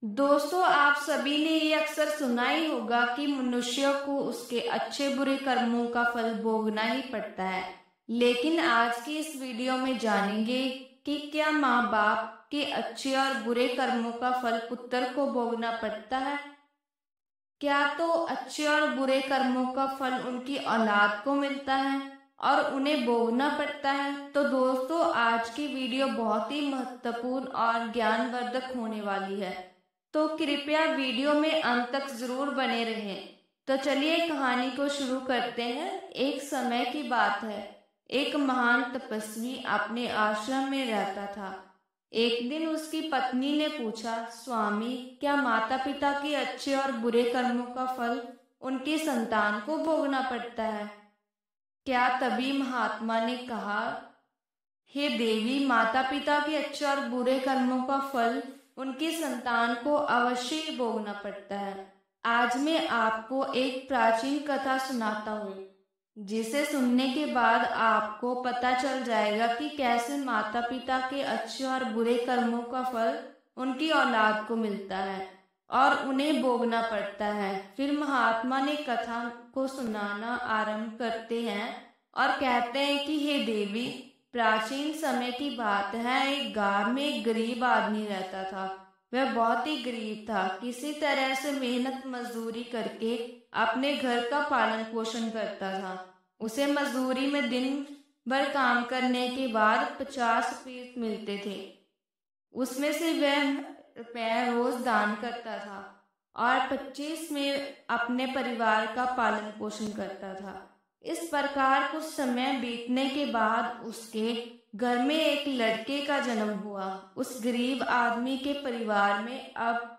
दोस्तों, आप सभी ने ये अक्सर सुना ही होगा कि मनुष्य को उसके अच्छे बुरे कर्मों का फल भोगना ही पड़ता है। लेकिन आज की इस वीडियो में जानेंगे कि क्या माँ बाप के अच्छे और बुरे कर्मों का फल पुत्र को भोगना पड़ता है। क्या तो अच्छे और बुरे कर्मों का फल उनकी औलाद को मिलता है और उन्हें भोगना पड़ता है। तो दोस्तों, आज की वीडियो बहुत ही महत्वपूर्ण और ज्ञानवर्धक होने वाली है, तो कृपया वीडियो में अंत तक जरूर बने रहें। तो चलिए कहानी को शुरू करते हैं। एक समय की बात है, एक महान तपस्वी अपने आश्रम में रहता था। एक दिन उसकी पत्नी ने पूछा, स्वामी, क्या माता पिता के अच्छे और बुरे कर्मों का फल उनकी संतान को भोगना पड़ता है? क्या तभी महात्मा ने कहा, हे देवी, माता पिता के अच्छे और बुरे कर्मों का फल उनकी संतान को अवश्य ही भोगना पड़ता है। आज मैं आपको एक प्राचीन कथा सुनाता हूँ, जिसे सुनने के बाद आपको पता चल जाएगा कि कैसे माता पिता के अच्छे और बुरे कर्मों का फल उनकी औलाद को मिलता है और उन्हें भोगना पड़ता है। फिर महात्मा ने कथा को सुनाना आरंभ करते हैं और कहते हैं कि हे देवी, प्राचीन समय की बात है, एक गांव में एक गरीब आदमी रहता था। वह बहुत ही गरीब था, किसी तरह से मेहनत मजदूरी करके अपने घर का पालन पोषण करता था। उसे मजदूरी में दिन भर काम करने के बाद 50 रुपये मिलते थे। उसमें से वह रुपये रोज दान करता था और 25 में अपने परिवार का पालन पोषण करता था। इस प्रकार कुछ समय बीतने के बाद उसके घर में एक लड़के का जन्म हुआ। उस गरीब आदमी के परिवार में अब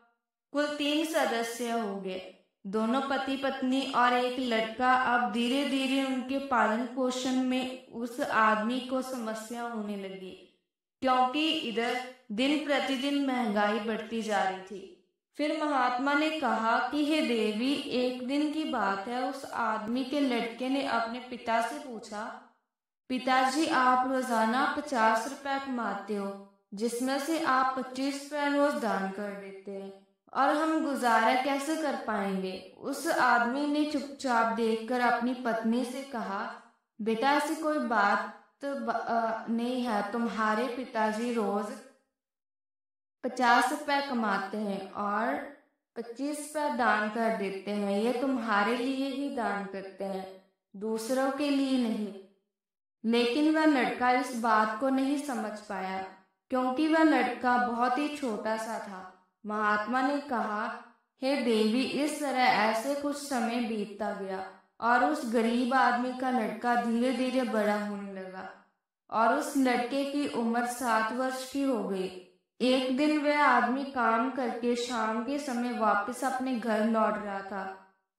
कुल 3 सदस्य हो गए, दोनों पति पत्नी और एक लड़का। अब धीरे धीरे उनके पालन पोषण में उस आदमी को समस्या होने लगी, क्योंकि इधर दिन प्रतिदिन महंगाई बढ़ती जा रही थी। फिर महात्मा ने कहा कि हे देवी, एक दिन की बात है, उस आदमी के लड़के ने अपने पिता से पूछा, पिताजी, आप रोजाना 50 रुपए कमाते हो, जिसमें से आप 25 रुपए रोज दान कर देते हैं, और हम गुजारा कैसे कर पाएंगे? उस आदमी ने चुपचाप देखकर अपनी पत्नी से कहा, बेटा, ऐसी कोई बात नहीं है। तुम्हारे पिताजी रोज 50 रुपए कमाते हैं और 25 रुपए दान कर देते हैं। ये तुम्हारे लिए ही दान करते हैं, दूसरों के लिए नहीं। लेकिन वह लड़का इस बात को नहीं समझ पाया, क्योंकि वह लड़का बहुत ही छोटा सा था। महात्मा ने कहा, हे देवी, इस तरह ऐसे कुछ समय बीतता गया और उस गरीब आदमी का लड़का धीरे धीरे बड़ा होने लगा और उस लड़के की उम्र 7 वर्ष की हो गई। एक दिन वह आदमी काम करके शाम के समय वापस अपने घर लौट रहा था।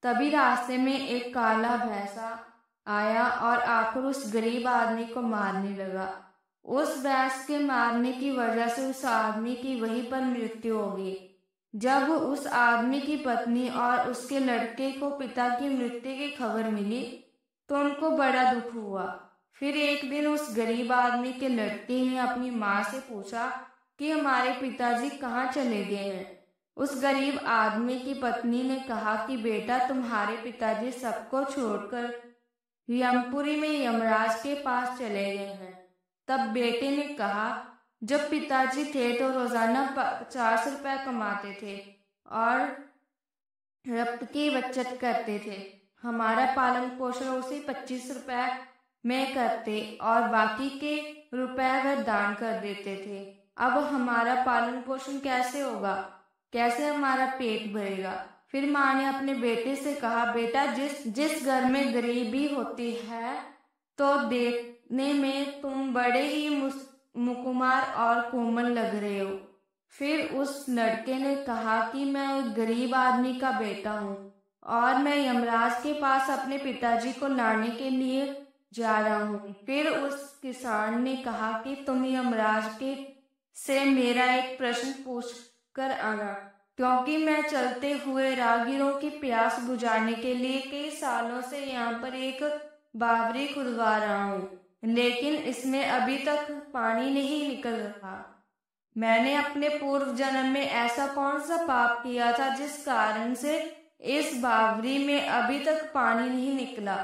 तभी रास्ते में एक काला भैंसा आया और आकर उस गरीब आदमी को मारने लगा। उस भैंस के मारने की वजह से उस आदमी की वहीं पर मृत्यु हो गई। जब उस आदमी की पत्नी और उसके लड़के को पिता की मृत्यु की खबर मिली तो उनको बड़ा दुख हुआ। फिर एक दिन उस गरीब आदमी के लड़के ने अपनी माँ से पूछा कि हमारे पिताजी कहाँ चले गए हैं। उस गरीब आदमी की पत्नी ने कहा कि बेटा, तुम्हारे पिताजी सबको छोड़कर यमपुरी में यमराज के पास चले गए हैं। तब बेटे ने कहा, जब पिताजी थे तो रोजाना 50 रुपए कमाते थे और रक्त की बचत करते थे। हमारा पालन पोषण उसी 25 रुपए में करते और बाकी के रुपए वह दान कर देते थे। अब हमारा पालन पोषण कैसे होगा? कैसे हमारा पेट भरेगा? फिर माँ ने अपने बेटे से कहा, बेटा, जिस घर में गरीबी होती है तो देखने में तुम बड़े ही मुकुमार और कोमल लग रहे हो। फिर उस लड़के ने कहा कि मैं एक गरीब आदमी का बेटा हूँ और मैं यमराज के पास अपने पिताजी को लाने के लिए जा रहा हूँ। फिर उस किसान ने कहा कि तुम यमराज के से मेरा एक प्रश्न पूछ कर आना, क्योंकि मैं चलते हुए राहगीरों की प्यास बुझाने के लिए कई सालों से यहाँ पर एक बावरी खुदवा रहा हूँ, लेकिन इसमें अभी तक पानी नहीं निकल रहा। मैंने अपने पूर्व जन्म में ऐसा कौन सा पाप किया था जिस कारण से इस बावरी में अभी तक पानी नहीं निकला।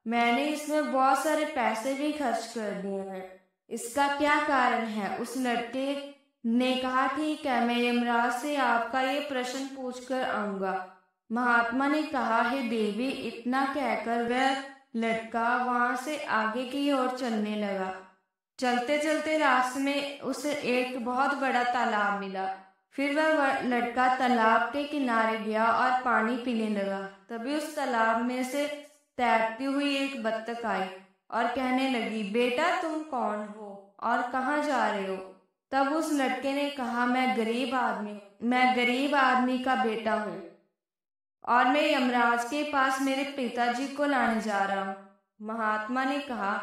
मैंने इसमें बहुत सारे पैसे भी खर्च कर दिए हैं, इसका क्या कारण है। उस लड़के ने कहा, ठीक है, मैं यमराज से आपका ये प्रश्न पूछ कर आऊंगा। महात्मा ने कहा, हे देवी। इतना कहकर वह लड़का वहां से आगे की ओर चलने लगा। चलते चलते रास्ते में उसे एक बहुत बड़ा तालाब मिला। फिर वह लड़का तालाब के किनारे गया और पानी पीने लगा। तभी उस तालाब में से तैरती हुई एक बत्तख आई और कहने लगी, बेटा तुम कौन हो और कहाँ जा रहे हो। तब उस लड़के ने कहा, मैं गरीब आदमी का बेटा हूँ और मैं यमराज के पास मेरे पिताजी को लाने जा रहा हूँ। महात्मा ने कहा,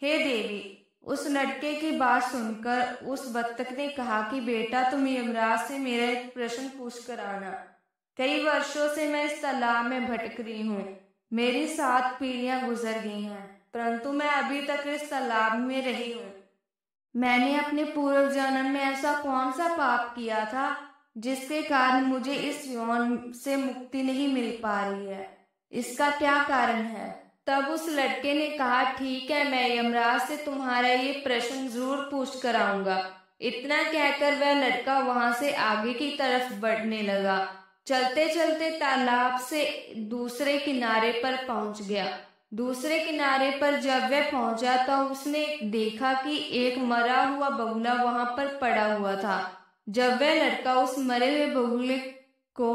हे देवी। उस लड़के की बात सुनकर उस बत्तख ने कहा कि बेटा तुम यमराज से मेरा एक प्रश्न पूछ कर आना। कई वर्षों से मैं इस तालाब में भटक रही हूँ। मेरी 7 पीढ़ियां गुजर गई हैं, परंतु मैं अभी तक इस तालाब में रही हूँ। मैंने अपने पूर्व जन्म में ऐसा कौन सा पाप किया था जिसके कारण मुझे इस यौन से मुक्ति नहीं मिल पा रही है, इसका क्या कारण है। तब उस लड़के ने कहा, ठीक है, मैं यमराज से तुम्हारा ये प्रश्न जरूर पूछ कर आऊंगा। इतना कहकर वह लड़का वहां से आगे की तरफ बढ़ने लगा। चलते चलते तालाब से दूसरे किनारे पर पहुंच गया। दूसरे किनारे पर जब वह पहुंचा तो उसने देखा कि एक मरा हुआ बगुला वहां पर पड़ा हुआ था। जब वह लड़का उस मरे हुए बगुले को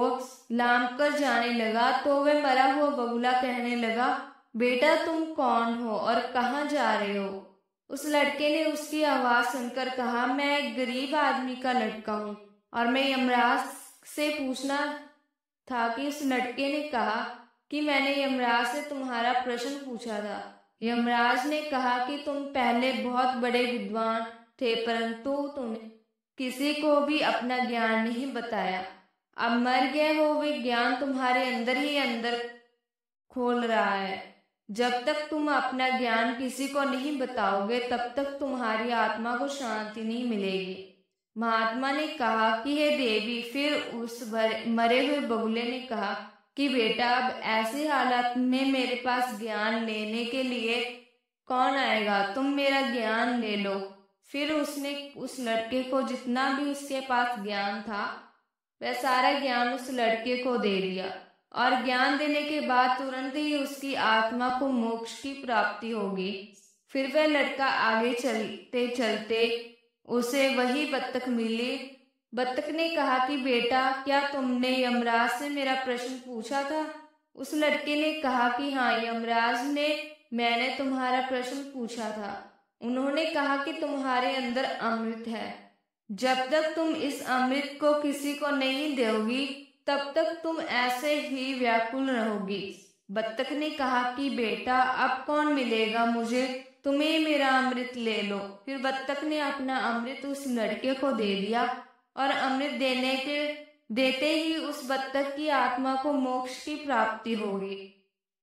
लाम कर जाने लगा तो वह मरा हुआ बगुला कहने लगा, बेटा तुम कौन हो और कहाँ जा रहे हो। उस लड़के ने उसकी आवाज सुनकर कहा, मैं एक गरीब आदमी का लड़का हूँ और मैं यमराज से पूछना था कि उस लड़के ने कहा कि मैंने यमराज से तुम्हारा प्रश्न पूछा था। यमराज ने कहा कि तुम पहले बहुत बड़े विद्वान थे, परंतु तुमने किसी को भी अपना ज्ञान नहीं बताया। अब मर गए हो, वे ज्ञान तुम्हारे अंदर ही अंदर खोल रहा है। जब तक तुम अपना ज्ञान किसी को नहीं बताओगे तब तक तुम्हारी आत्मा को शांति नहीं मिलेगी। महात्मा ने कहा कि हे देवी। फिर उस मरे हुए बगुले ने कहा कि बेटा अब ऐसी हालत में मेरे पास ज्ञान लेने के लिए कौन आएगा, तुम मेरा ज्ञान ले लो। फिर उसने उस लड़के को जितना भी उसके पास ज्ञान था वह सारा ज्ञान उस लड़के को दे दिया और ज्ञान देने के बाद तुरंत ही उसकी आत्मा को मोक्ष की प्राप्ति होगी। फिर वह लड़का आगे चलते चलते उसे वही बत्तख मिली। बत्तख ने कहा कि बेटा क्या तुमने यमराज से मेरा प्रश्न पूछा था। उस लड़के ने कहा कि हाँ यमराज ने मैंने तुम्हारा प्रश्न पूछा था। उन्होंने कहा कि तुम्हारे अंदर अमृत है, जब तक तुम इस अमृत को किसी को नहीं दोगी तब तक तुम ऐसे ही व्याकुल रहोगी। बत्तख ने कहा कि बेटा अब कौन मिलेगा मुझे, तुम्हें मेरा अमृत ले लो। फिर बत्तख ने अपना अमृत उस लड़के को दे दिया और अमृत देते ही उस बत्तख की आत्मा को मोक्ष की प्राप्ति होगी।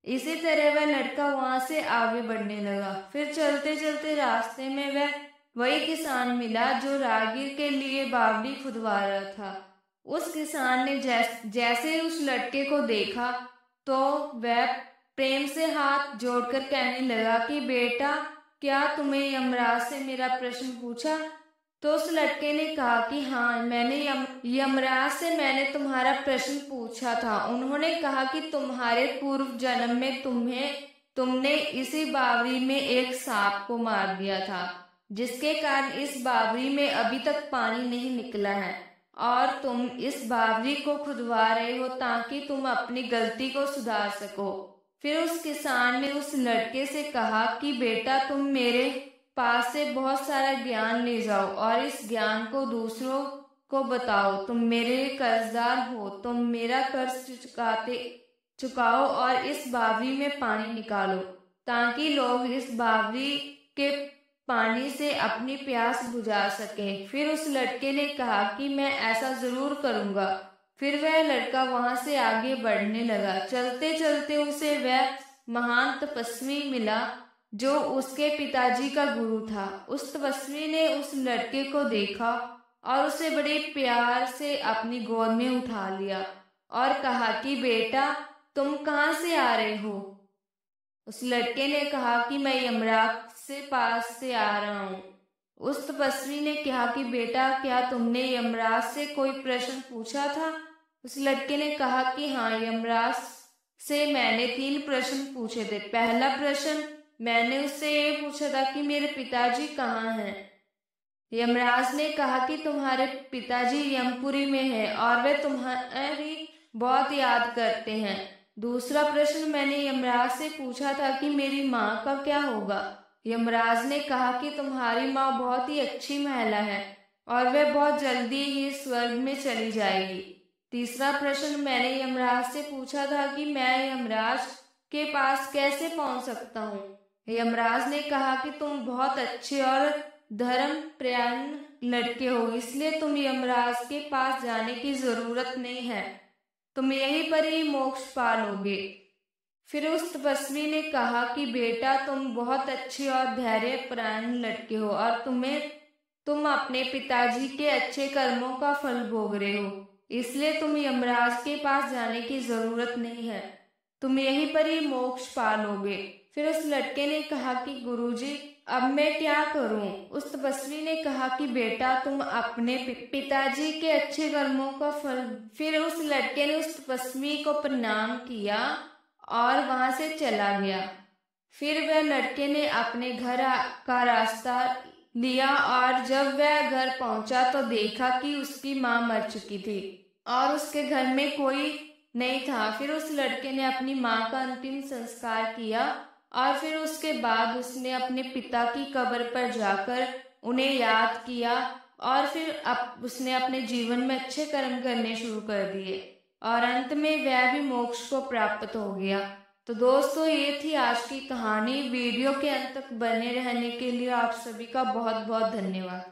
इसी तरह वह लड़का वहां से आगे बढ़ने लगा। फिर चलते चलते रास्ते में वही किसान मिला जो राहगीर के लिए बावड़ी खुदवा रहा था। उस किसान ने जैसे उस लड़के को देखा तो वह प्रेम से हाथ जोड़कर कहने लगा कि बेटा क्या तुम्हें यमराज से मेरा प्रश्न पूछा। तो उस लड़के ने कहा कि हाँ मैंने यमराज से मैंने तुम्हारा प्रश्न पूछा था। उन्होंने कहा कि तुम्हारे पूर्व जन्म में तुमने इसी बावड़ी में एक सांप को मार दिया था, जिसके कारण इस बावड़ी में अभी तक पानी नहीं निकला है और तुम इस बावड़ी को खुदवा रहे हो ताकि तुम अपनी गलती को सुधार सको। फिर उस किसान ने उस लड़के से कहा कि बेटा तुम मेरे पास से बहुत सारा ज्ञान ले जाओ और इस ज्ञान को दूसरों को बताओ। तुम मेरे कर्जदार हो, तुम मेरा कर्ज चुकाओ और इस बावड़ी में पानी निकालो ताकि लोग इस बावड़ी के पानी से अपनी प्यास बुझा सके। फिर उस लड़के ने कहा कि मैं ऐसा जरूर करूंगा। फिर वह लड़का वहां से आगे बढ़ने लगा। चलते चलते उसे वह महान तपस्वी मिला जो उसके पिताजी का गुरु था। उस तपस्वी ने उस लड़के को देखा और उसे बड़े प्यार से अपनी गोद में उठा लिया और कहा कि बेटा तुम कहाँ से आ रहे हो। उस लड़के ने कहा कि मैं यमराज से पास से आ रहा हूँ। उस तपस्वी ने कहा कि बेटा क्या तुमने यमराज से कोई प्रश्न पूछा था। उस लड़के ने कहा कि हाँ, यमराज से मैंने 3 प्रश्न पूछे थे। पहला प्रश्न मैंने उससे ये पूछा था कि मेरे पिताजी कहाँ हैं। यमराज ने कहा कि तुम्हारे पिताजी यमपुरी में हैं और वे तुम्हारी बहुत याद करते हैं। दूसरा प्रश्न मैंने यमराज से पूछा था कि मेरी माँ का क्या होगा। यमराज ने कहा कि तुम्हारी माँ बहुत ही अच्छी महिला है और वह बहुत जल्दी ही स्वर्ग में चली जाएगी। तीसरा प्रश्न मैंने यमराज से पूछा था कि मैं यमराज के पास कैसे पहुंच सकता हूँ। यमराज ने कहा कि तुम बहुत अच्छे और धर्मपरायण लड़के हो, इसलिए तुम यमराज के पास जाने की जरूरत नहीं है, तुम यहीं पर ही मोक्ष पा लोगे। फिर उस तपस्वी ने कहा कि बेटा तुम बहुत अच्छे और धैर्यपरायण लड़के हो और तुम अपने पिताजी के अच्छे कर्मों का फल भोग रहे हो, इसलिए तुम यमराज के पास जाने की जरूरत नहीं है, तुम यहीं पर ही मोक्ष पा लोगे। फिर उस लड़के ने कहा कि गुरुजी अब मैं क्या करूं। उस तपस्वी ने कहा कि बेटा तुम अपने पिताजी के अच्छे कर्मों का फल। फिर उस लड़के ने उस तपस्वी को प्रणाम किया और वहां से चला गया। फिर वह लड़के ने अपने घर का रास्ता लिया और जब वह घर पहुंचा तो देखा कि उसकी माँ मर चुकी थी और उसके घर में कोई नहीं था। फिर उस लड़के ने अपनी माँ का अंतिम संस्कार किया और फिर उसके बाद उसने अपने पिता की कब्र पर जाकर उन्हें याद किया और फिर उसने अपने जीवन में अच्छे कर्म करने शुरू कर दिए और अंत में वह भी मोक्ष को प्राप्त हो गया। तो दोस्तों ये थी आज की कहानी। वीडियो के अंत तक बने रहने के लिए आप सभी का बहुत बहुत धन्यवाद।